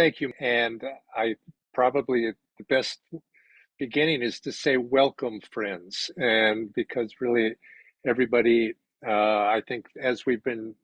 Thank you. And I probably the best beginning is to say welcome, friends. And because really everybody, I think as we've been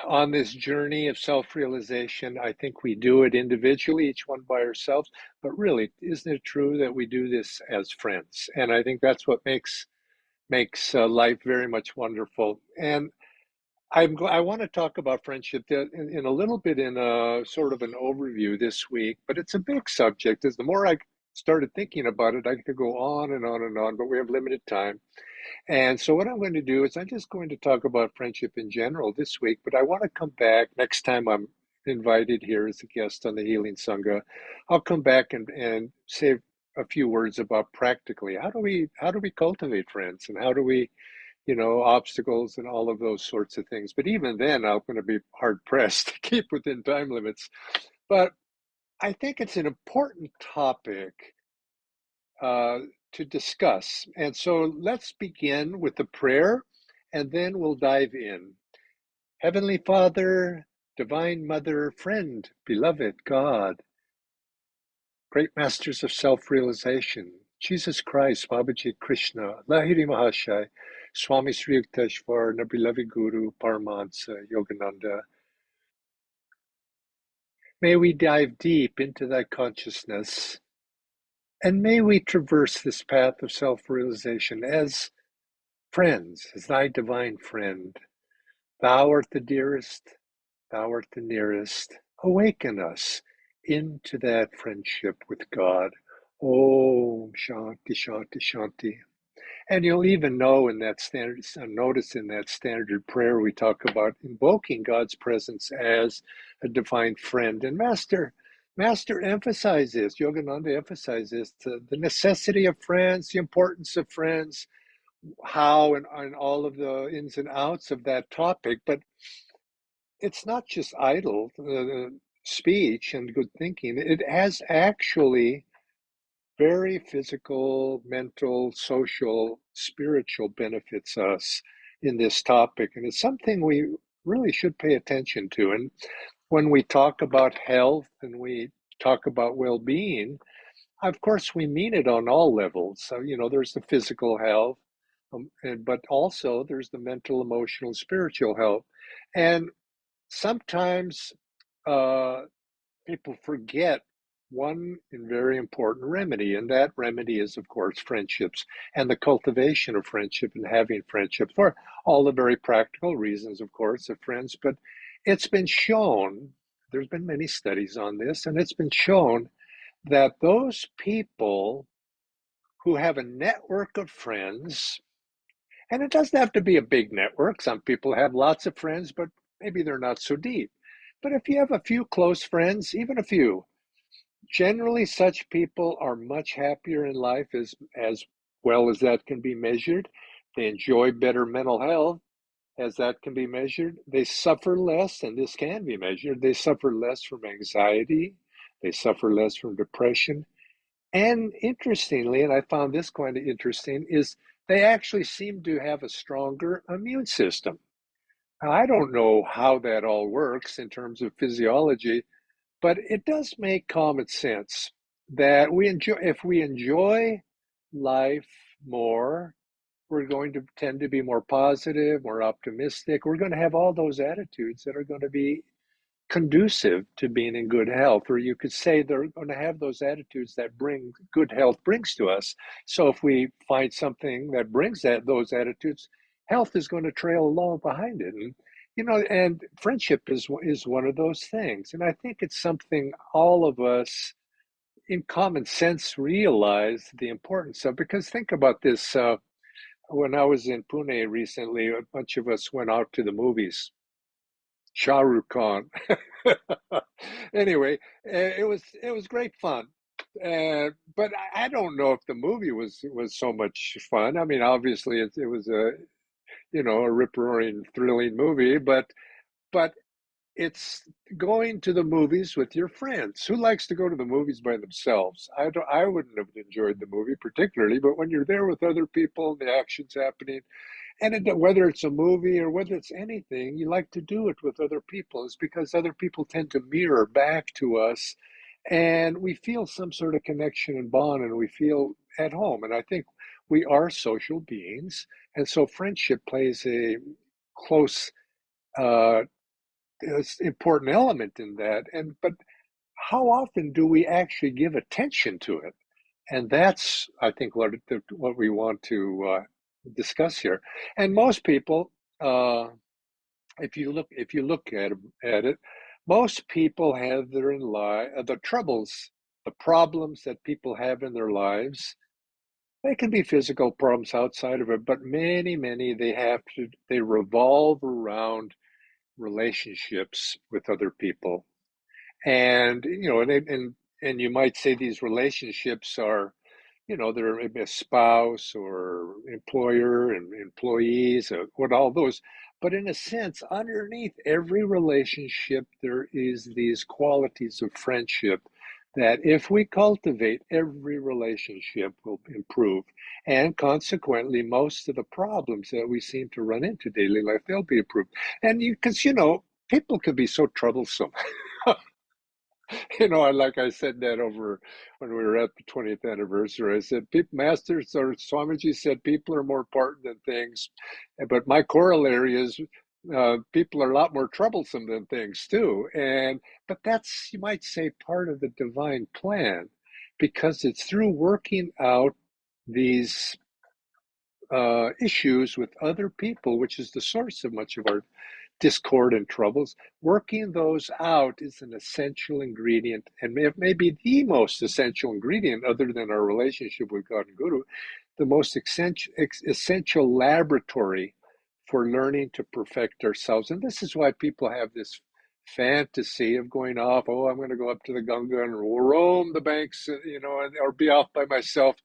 on this journey of self-realization, I think we do it individually, each one by ourselves. But really, isn't it true that we do this as friends? And I think that's what makes life very much wonderful. And I want to talk about friendship in a little bit in a sort of an overview this week, but it's a big subject. As the more I started thinking about it, I could go on and on and on, but we have limited time. And so what I'm going to do is I'm just going to talk about friendship in general this week, but I want to come back next time I'm invited here as a guest on the Healing Sangha. I'll come back and say a few words about practically how do we cultivate friends and how do we obstacles and all of those sorts of things. But even then, I'm going to be hard pressed to keep within time limits. But I think it's an important topic uh, to discuss. And so let's begin with the prayer and then we'll dive in. Heavenly Father, Divine Mother, Friend, Beloved God, Great Masters of Self-Realization, Jesus Christ, Babaji Krishna, Lahiri Mahashai, Swami Sri Yukteswar, and our beloved Guru, Paramhansa Yogananda. May we dive deep into thy consciousness, and may we traverse this path of self-realization as friends, as thy divine friend. Thou art the dearest, thou art the nearest. Awaken us into that friendship with God. Om Shanti Shanti Shanti. And you'll even know in that standard, notice in that standard prayer, we talk about invoking God's presence as a divine friend. And Master emphasizes, Yogananda emphasizes the necessity of friends, the importance of friends, how and all of the ins and outs of that topic. But it's not just idle speech and good thinking. It has actually very physical, mental, social, spiritual benefits us in this topic. And it's something we really should pay attention to. And when we talk about health and we talk about well-being, of course, we mean it on all levels. So, there's the physical health, but also there's the mental, emotional, spiritual health. And sometimes uh, people forget one very important remedy, and that remedy is, of course, friendships and the cultivation of friendship and having friendships for all the very practical reasons, of course, of friends. But it's been shown, there's been many studies on this, and it's been shown that those people who have a network of friends, and it doesn't have to be a big network. Some people have lots of friends, but maybe they're not so deep. But if you have a few close friends, even a few, generally such people are much happier in life as well as that can be measured. They enjoy better mental health as that can be measured. They suffer less, and this can be measured. They suffer less from anxiety. They suffer less from depression. And interestingly, and I found this kind of interesting, is they actually seem to have a stronger immune system. Now, I don't know how that all works in terms of physiology, but it does make common sense that if we enjoy life more, we're going to tend to be more positive, more optimistic. We're going to have all those attitudes that are going to be conducive to being in good health, or you could say they're going to have those attitudes that bring good health brings to us. So if we find something that brings those attitudes, health is going to trail along behind it. And and friendship is one of those things. And I think it's something all of us in common sense realize the importance of, because think about this. When I was in Pune recently, a bunch of us went out to the movies. Shah Rukh Khan. Anyway, it was great fun. But I don't know if the movie was so much fun. I mean, obviously it was a rip-roaring, thrilling movie, but it's going to the movies with your friends. Who likes to go to the movies by themselves? I wouldn't have enjoyed the movie particularly, but when you're there with other people, the action's happening, And whether it's a movie or whether it's anything, you like to do it with other people. It's because other people tend to mirror back to us, and we feel some sort of connection and bond, and we feel at home. And I think we are social beings, and so friendship plays a close, uh, important element in that. But how often do we actually give attention to it? And that's, I think, what we want to discuss here. And most people, uh, if you look at it, most people have the troubles, the problems that people have in their lives. They can be physical problems outside of it, but many they revolve around relationships with other people. And and you might say these relationships are, there may be a spouse or employer and employees, or what all those. But in a sense, underneath every relationship, there is these qualities of friendship that if we cultivate, every relationship will improve. And consequently, most of the problems that we seem to run into daily life, they'll be improved. And because, people can be so troublesome. Like I said that over when we were at the 20th anniversary. I said, people, Masters or Swamiji said, people are more important than things. But my corollary is people are a lot more troublesome than things too. But that's, you might say, part of the divine plan, because it's through working out these issues with other people, which is the source of much of our discord and troubles. Working those out is an essential ingredient, and maybe the most essential ingredient, other than our relationship with God and Guru, the most essential laboratory for learning to perfect ourselves. And this is why people have this fantasy of going off. Oh, I'm going to go up to the Ganga and roam the banks, or be off by myself.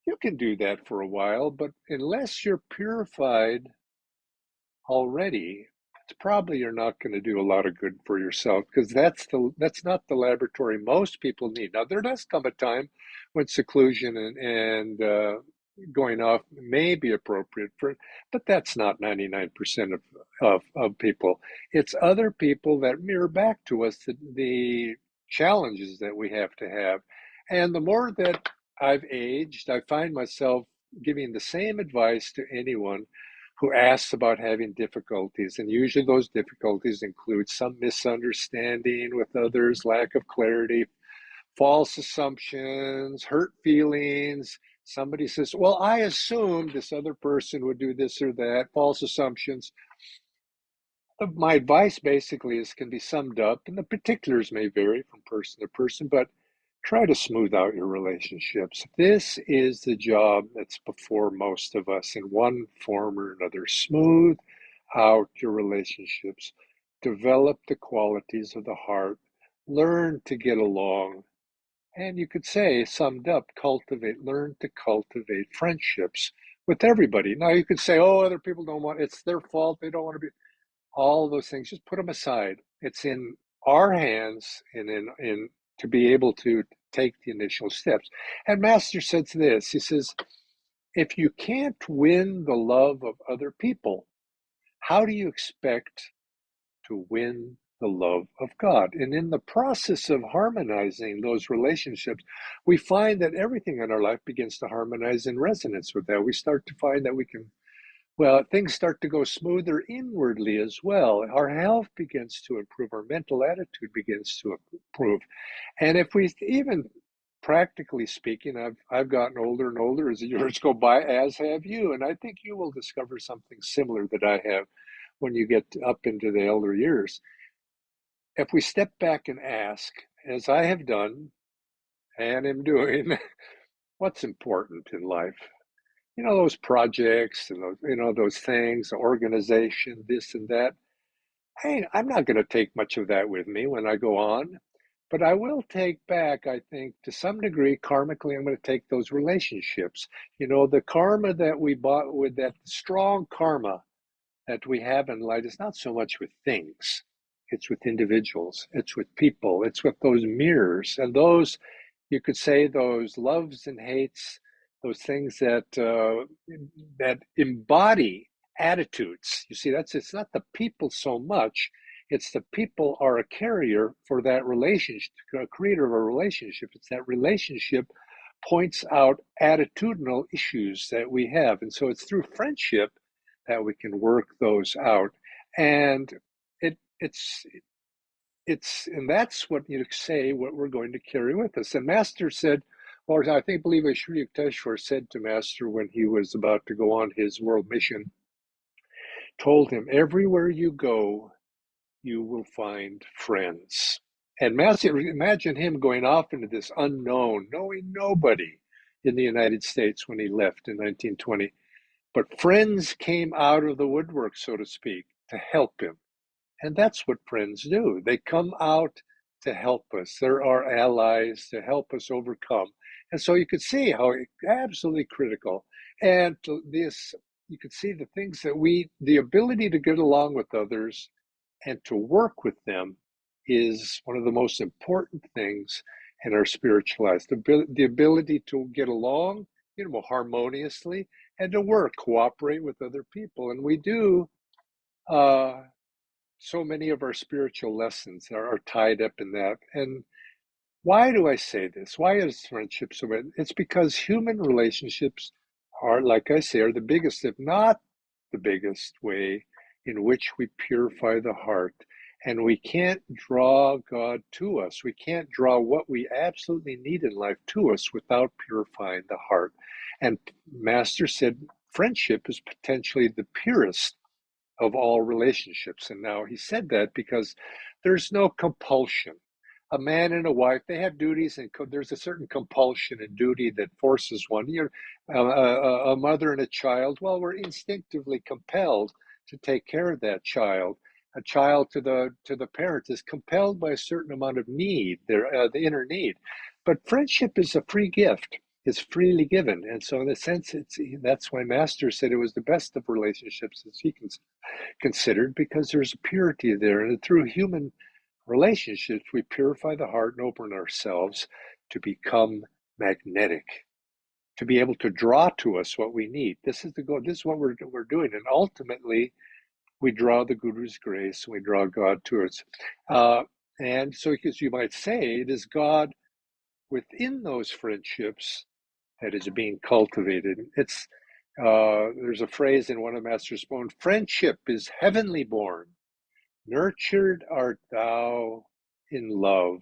You can do that for a while, but unless you're purified already, it's probably you're not going to do a lot of good for yourself, because that's not the laboratory most people need. Now, there does come a time when seclusion and going off may be appropriate but that's not 99% of people. It's other people that mirror back to us the challenges that we have to have. And the more that I've aged, I find myself giving the same advice to anyone who asks about having difficulties. And usually those difficulties include some misunderstanding with others, lack of clarity, false assumptions, hurt feelings. Somebody says, well, I assumed this other person would do this or that, false assumptions. My advice basically can be summed up, and the particulars may vary from person to person, but try to smooth out your relationships. This is the job that's before most of us in one form or another. Smooth out your relationships, develop the qualities of the heart, learn to get along. And you could say, summed up, learn to cultivate friendships with everybody. Now, you could say, oh, other people don't want, it's their fault, they don't want to be, all those things, just put them aside. It's in our hands and in to be able to take the initial steps. And Master says this, he says, if you can't win the love of other people, how do you expect to win the love of God? And in the process of harmonizing those relationships, we find that everything in our life begins to harmonize in resonance with that. We start to find that things start to go smoother inwardly as well. Our health begins to improve, our mental attitude begins to improve. And if we even, practically speaking, I've gotten older and older as the years go by, as have you. And I think you will discover something similar that I have when you get up into the elder years. If we step back and ask, as I have done and am doing, what's important in life? Those projects and those things, the organization, this and that. Hey, I'm not going to take much of that with me when I go on, but I will take back, I think, to some degree, karmically, I'm going to take those relationships. The karma that we bought with that strong karma that we have in light is not so much with things. It's with individuals. It's with people. It's with those mirrors. And those, you could say, those loves and hates, those things that embody attitudes. You see, it's not the people so much. It's the people are a carrier for that relationship, a creator of a relationship. It's that relationship points out attitudinal issues that we have. And so it's through friendship that we can work those out. And it, it's and that's what you say, what we're going to carry with us. And Master said, or I believe Sri Yukteswar said to Master when he was about to go on his world mission, told him, everywhere you go, you will find friends. And Master, imagine him going off into this unknown, knowing nobody in the United States when he left in 1920. But friends came out of the woodwork, so to speak, to help him. And that's what friends do. They come out to help us. They're our allies to help us overcome. And so you could see how absolutely critical. And this, you could see the things that the ability to get along with others and to work with them is one of the most important things in our spiritual lives. The ability to get along, harmoniously, and to cooperate with other people. And we do. So many of our spiritual lessons are tied up in that. And why do I say this? Why is friendship so bad? It's because human relationships are, like I say, are the biggest, if not the biggest way in which we purify the heart. And we can't draw God to us. We can't draw what we absolutely need in life to us without purifying the heart. And Master said friendship is potentially the purest of all relationships. And now he said that because there's no compulsion. A man and a wife, they have duties, and there's a certain compulsion and duty that forces one. A mother and a child, well, we're instinctively compelled to take care of that child. A child to the parent is compelled by a certain amount of need, the inner need. But friendship is a free gift. It's freely given. And so in a sense, that's why Master said it was the best of relationships as he considered, because there's a purity there. And through human relationships, we purify the heart and open ourselves to become magnetic, to be able to draw to us what we need. This is the goal. This is what we're doing. And ultimately, we draw the Guru's grace, and we draw God to us. And so, as you might say, it is God within those friendships that is being cultivated. There's a phrase in one of Master's poems: friendship is heavenly born, nurtured art thou in love.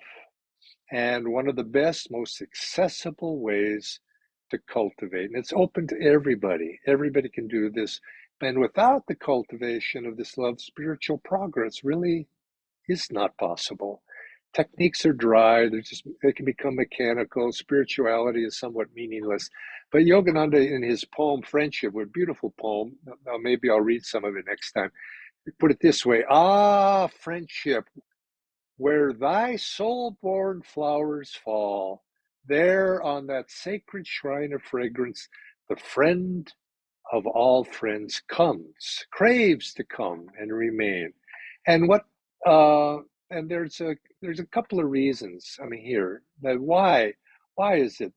And one of the best, most accessible ways to cultivate. And it's open to everybody. Everybody can do this. And without the cultivation of this love, spiritual progress really is not possible. Techniques are dry, they can become mechanical. Spirituality is somewhat meaningless. But Yogananda, in his poem Friendship, a beautiful poem, maybe I'll read some of it next time, put it this way: ah, friendship, where thy soul-born flowers fall, there on that sacred shrine of fragrance, the friend of all friends comes, craves to come and remain. And what and there's a couple of reasons, here, that why is it?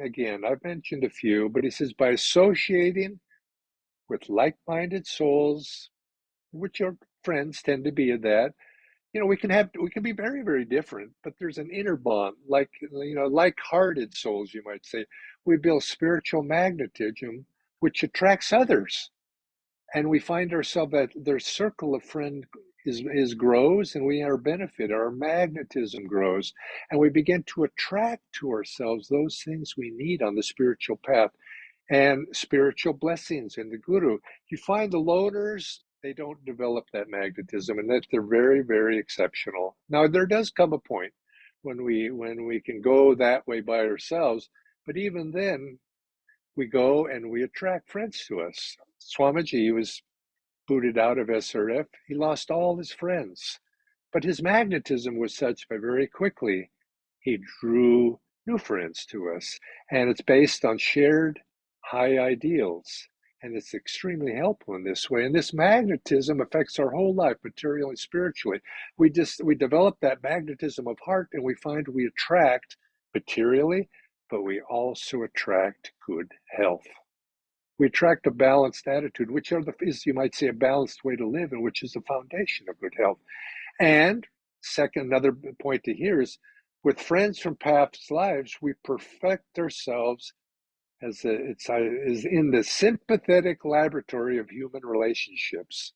Again, I've mentioned a few, but he says, by associating with like-minded souls, which are friends tend to be of that, we can be very, very different, but there's an inner bond, like-hearted souls, you might say. We build spiritual magnetism, which attracts others. And we find ourselves that their circle of friend is grows, and we are benefit, our magnetism grows, and we begin to attract to ourselves those things we need on the spiritual path and spiritual blessings in the Guru. You find the loners, they don't develop that magnetism, and that they're very, very exceptional. Now, there does come a point when we can go that way by ourselves, but even then, we go and we attract friends to us. Swamiji was booted out of SRF. He lost all his friends, but his magnetism was such that very quickly he drew new friends to us. And it's based on shared high ideals. And it's extremely helpful in this way. And this magnetism affects our whole life, materially, spiritually. We develop that magnetism of heart, and we find we attract materially, but we also attract good health. We attract a balanced attitude, which is, you might say, a balanced way to live, and which is the foundation of good health. And second, another point to hear is, with friends from past lives, we perfect ourselves as is in the sympathetic laboratory of human relationships,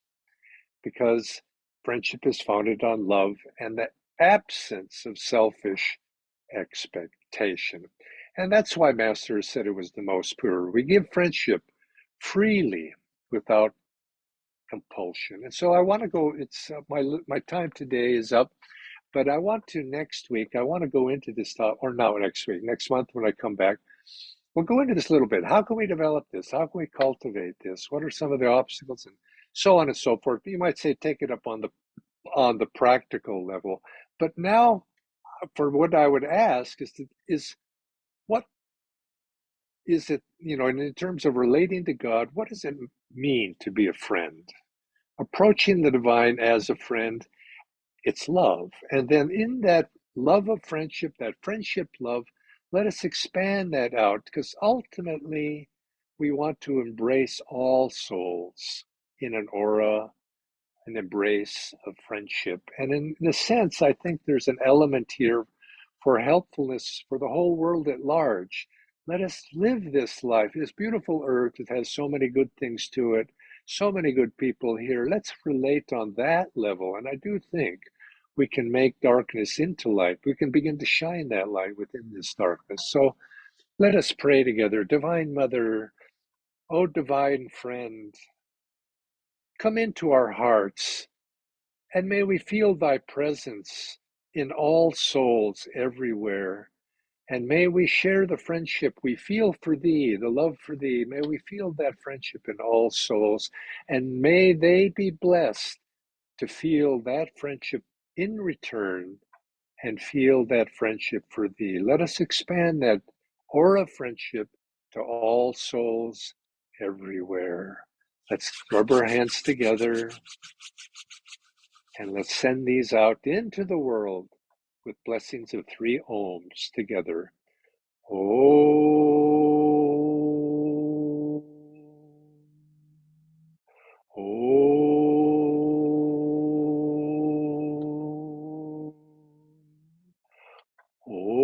because friendship is founded on love and the absence of selfish expectation. And that's why Master said it was the most pure. We give friendship freely without compulsion. And so I want to go, it's my time today is up, but I want to next week, I want to go into this thought, or not next week, next month when I come back, we'll go into this a little bit. How can we develop this? How can we cultivate this? What are some of the obstacles, and so on and so forth? You might say take it up on the practical level. But now, for what I would ask is what is it, in terms of relating to God, what does it mean to be a friend? Approaching the divine as a friend, it's love. And then in that love of friendship, that friendship love, let us expand that out, because ultimately we want to embrace all souls in an aura, an embrace of friendship. And in a sense, I think there's an element here for helpfulness for the whole world at large. Let us live this life, this beautiful earth that has so many good things to it, so many good people here. Let's relate on that level. And I do think we can make darkness into light. We can begin to shine that light within this darkness. So let us pray together. Divine Mother, oh divine friend, come into our hearts, and may we feel thy presence in all souls everywhere. And may we share the friendship we feel for thee, the love for thee. May we feel that friendship in all souls. And may they be blessed to feel that friendship in return and feel that friendship for thee. Let us expand that aura of friendship to all souls everywhere. Let's rub our hands together, and let's send these out into the world with blessings of 3 ohms together. Om. Om. Om.